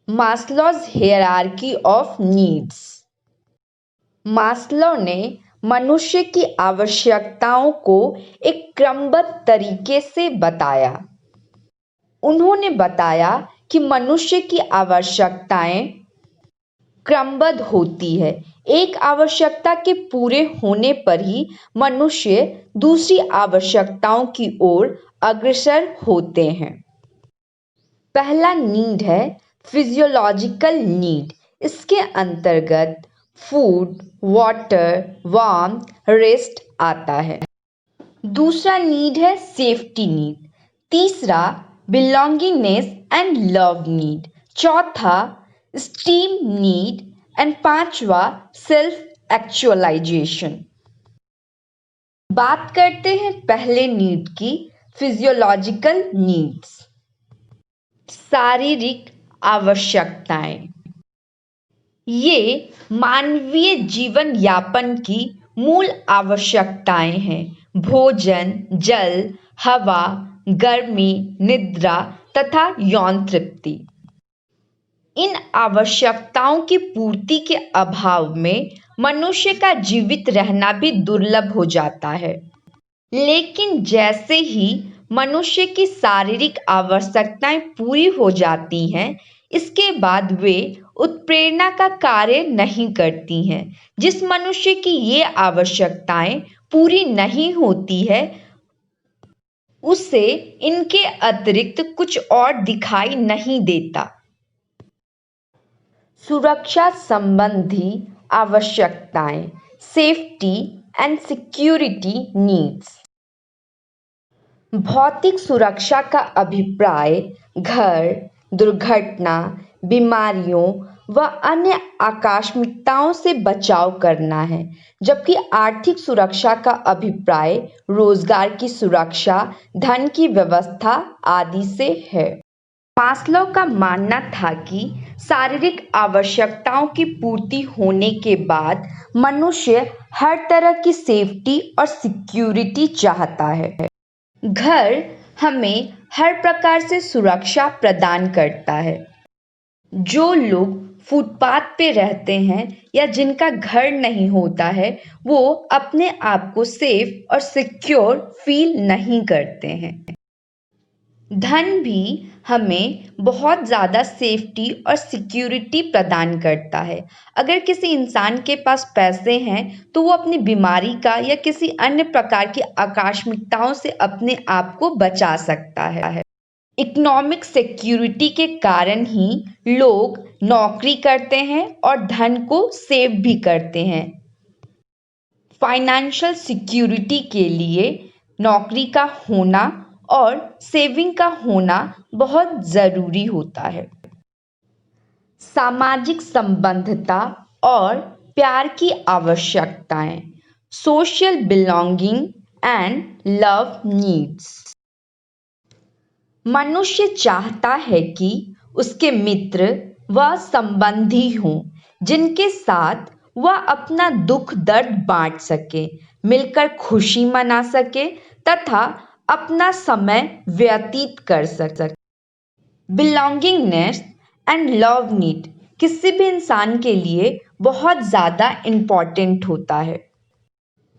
Maslow's hierarchy of needs. Maslow ने मनुष्य की आवश्यकताओं को एक क्रमबद्ध तरीके से बताया। उन्होंने बताया कि मनुष्य की आवश्यकताएं क्रमबद्ध होती है। एक आवश्यकता के पूरे होने पर ही मनुष्य दूसरी आवश्यकताओं की ओर अग्रसर होते हैं। पहला नीड है फिजियोलॉजिकल नीड। इसके अंतर्गत फूड, वाटर, वार्मथ, रेस्ट आता है। दूसरा नीड है सेफ्टी नीड। तीसरा बिलोंगिंगनेस एंड लव नीड। चौथा स्टीम नीड एंड पांचवा सेल्फ एक्चुअलाइजेशन। बात करते हैं पहले नीड की, फिजियोलॉजिकल नीड्स। शारीरिक आवश्यकताएं ये मानवीय जीवन यापन की मूल आवश्यकताएं हैं। भोजन, जल, हवा, गर्मी, निद्रा तथा यौन तृप्ति। इन आवश्यकताओं की पूर्ति के अभाव में मनुष्य का जीवित रहना भी दुर्लभ हो जाता है। लेकिन जैसे ही मनुष्य की शारीरिक आवश्यकताएं पूरी हो जाती हैं, इसके बाद वे उत्प्रेरणा का कार्य नहीं करती हैं। जिस मनुष्य की ये आवश्यकताएं पूरी नहीं होती है, उसे इनके अतिरिक्त कुछ और दिखाई नहीं देता। सुरक्षा संबंधी आवश्यकताएं, सेफ्टी एंड सिक्योरिटी नीड्स। भौतिक सुरक्षा का अभिप्राय घर, दुर्घटना, बीमारियों व अन्य आकस्मिकताओं से बचाव करना है, जबकि आर्थिक सुरक्षा का अभिप्राय रोजगार की सुरक्षा, धन की व्यवस्था आदि से है। मास्लो का मानना था कि शारीरिक आवश्यकताओं की पूर्ति होने के बाद मनुष्य हर तरह की सेफ्टी और सिक्योरिटी चाहता है। घर हमें हर प्रकार से सुरक्षा प्रदान करता है। जो लोग फुटपाथ पे रहते हैं या जिनका घर नहीं होता है, वो अपने आप को सेफ और सिक्योर फील नहीं करते हैं। धन भी हमें बहुत ज़्यादा सेफ्टी और सिक्योरिटी प्रदान करता है। अगर किसी इंसान के पास पैसे हैं तो वो अपनी बीमारी का या किसी अन्य प्रकार की आकस्मिकताओं से अपने आप को बचा सकता है। इकोनॉमिक सिक्योरिटी के कारण ही लोग नौकरी करते हैं और धन को सेव भी करते हैं। फाइनेंशियल सिक्योरिटी के लिए नौकरी का होना और सेविंग का होना बहुत ज़रूरी होता है। सामाजिक संबद्धता और प्यार की आवश्यकताएं, social belonging and love needs. मनुष्य चाहता है कि उसके मित्र व संबंधी हों, जिनके साथ वह अपना दुख दर्द बांट सके, मिलकर खुशी मना सके तथा अपना समय व्यतीत कर सके। बिलोंगिंगनेस एंड लव नीड किसी भी इंसान के लिए बहुत ज़्यादा इम्पॉर्टेंट होता है।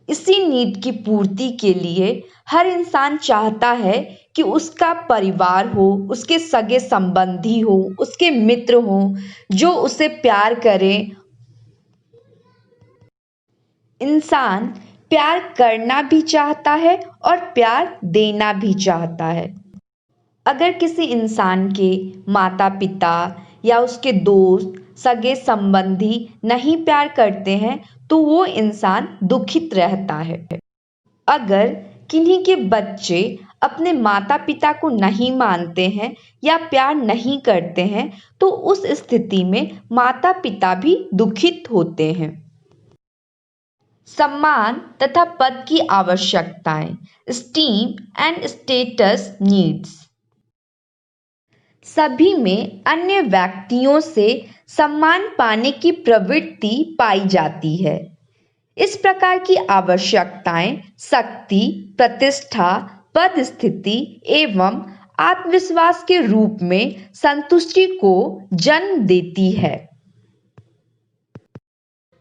इसी नीड की पूर्ति के लिए हर इंसान चाहता है कि उसका परिवार हो, उसके सगे संबंधी हो, उसके मित्र हो, जो उसे प्यार करें। इंसान प्यार करना भी चाहता है और प्यार देना भी चाहता है। अगर किसी इंसान के माता पिता या उसके दोस्त, सगे संबंधी नहीं प्यार करते हैं तो वो इंसान दुखित रहता है। अगर किन्हीं के बच्चे अपने माता पिता को नहीं मानते हैं या प्यार नहीं करते हैं तो उस स्थिति में माता पिता भी दुखित होते हैं। सम्मान तथा पद की आवश्यकताएं, स्टीम एंड स्टेटस नीड्स। सभी में अन्य व्यक्तियों से सम्मान पाने की प्रवृत्ति पाई जाती है। इस प्रकार की आवश्यकताएं शक्ति, प्रतिष्ठा, पद स्थिति एवं आत्मविश्वास के रूप में संतुष्टि को जन्म देती है।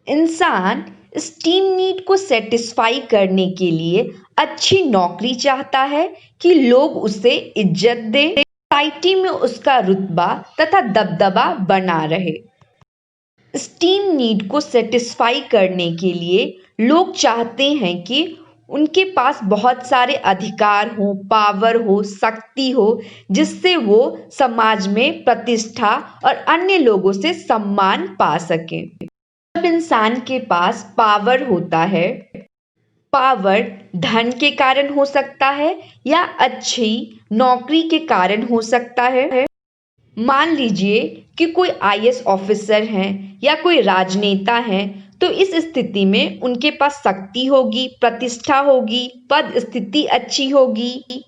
इंसान स्टीम नीड को सेटिस्फाई करने के लिए अच्छी नौकरी चाहता है कि लोग उसे इज्जत दें, सोसाइटी में उसका रुतबा तथा दबदबा बना रहे। स्टीम नीड को सेटिस्फाई करने के लिए लोग चाहते हैं कि उनके पास बहुत सारे अधिकार हो, पावर हो, शक्ति हो, जिससे वो समाज में प्रतिष्ठा और अन्य लोगों से सम्मान पा सके। जब इंसान के पास पावर होता है, पावर धन के कारण हो सकता है या अच्छी नौकरी के कारण हो सकता है। मान लीजिए कि कोई आईएएस ऑफिसर हैं या कोई राजनेता हैं, तो इस स्थिति में उनके पास शक्ति होगी, प्रतिष्ठा होगी, पद स्थिति अच्छी होगी,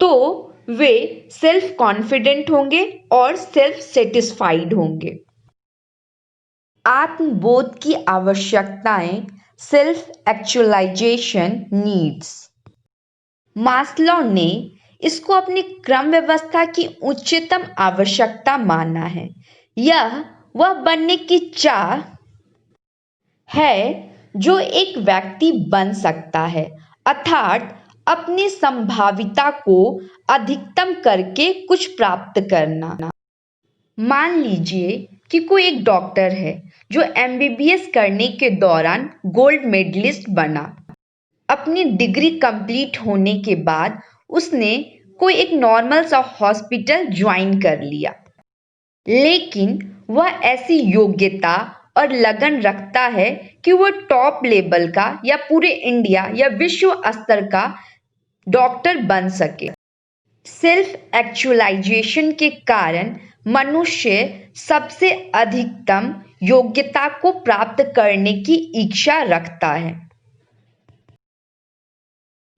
तो वे सेल्फ कॉन्फिडेंट होंगे और सेल्फ सेटिस्फाइड होंगे। आत्मबोध की आवश्यकताएं, सेल्फ एक्चुअलाइजेशन नीड्स। मास्लो ने इसको अपनी क्रम व्यवस्था की उच्चतम आवश्यकता माना है। यह वह बनने की चाह है जो एक व्यक्ति बन सकता है, अर्थात अपनी संभाविता को अधिकतम करके कुछ प्राप्त करना। मान लीजिए कि कोई एक डॉक्टर है जो एमबीबीएस करने के दौरान गोल्ड मेडलिस्ट बना। अपनी डिग्री कंप्लीट होने के बाद उसने कोई एक नॉर्मल सा हॉस्पिटल ज्वाइन कर लिया, लेकिन वह ऐसी योग्यता और लगन रखता है कि वह टॉप लेवल का या पूरे इंडिया या विश्व स्तर का डॉक्टर बन सके। सेल्फ एक्चुअलाइजेशन के कारण मनुष्य सबसे अधिकतम योग्यता को प्राप्त करने की इच्छा रखता है।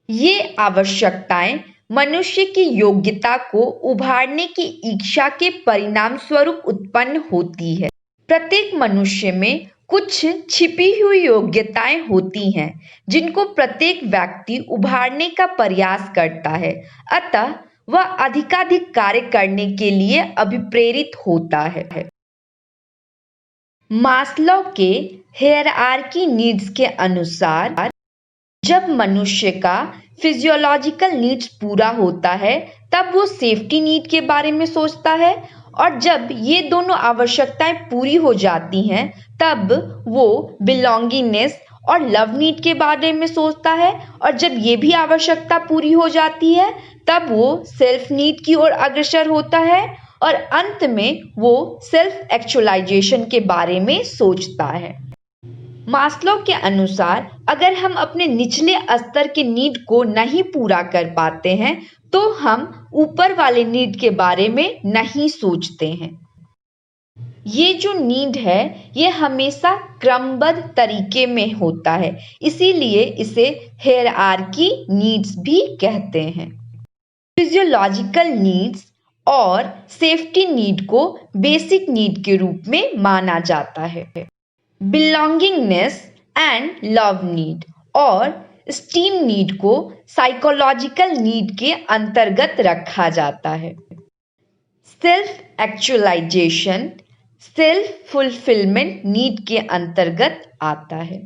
ये आवश्यकताएं मनुष्य की योग्यता को उभारने की इच्छा के परिणाम स्वरूप उत्पन्न होती है। प्रत्येक मनुष्य में कुछ छिपी हुई योग्यताएं होती हैं, जिनको प्रत्येक व्यक्ति उभारने का प्रयास करता है, अतः वह अधिकाधिक कार्य करने के लिए अभिप्रेरित होता है। मास्लो के हायरार्की नीड्स के अनुसार जब मनुष्य का फिजियोलॉजिकल नीड्स पूरा होता है, तब वो सेफ्टी नीड के बारे में सोचता है, और जब ये दोनों आवश्यकताएं पूरी हो जाती हैं, तब वो बिलोंगिंगनेस और लव नीड के बारे में सोचता है, और जब ये भी आवश्यकता पूरी हो जाती है, तब वो सेल्फ नीड की ओर अग्रसर होता है, और अंत में वो सेल्फ एक्चुअलाइजेशन के बारे में सोचता है। मास्लो के अनुसार अगर हम अपने निचले स्तर के नीड को नहीं पूरा कर पाते हैं, तो हम ऊपर वाले नीड के बारे में नहीं सोचते हैं। ये जो नीड है, ये हमेशा क्रमबद्ध तरीके में होता है, इसीलिए इसे हायरार्की नीड्स भी कहते हैं। फिजियोलॉजिकल नीड्स और सेफ्टी नीड को बेसिक नीड के रूप में माना जाता है। बिलोंगिंगनेस एंड लव नीड और स्टीम नीड को साइकोलॉजिकल नीड के अंतर्गत रखा जाता है। Self actualization self fulfillment need के अंतर्गत आता है।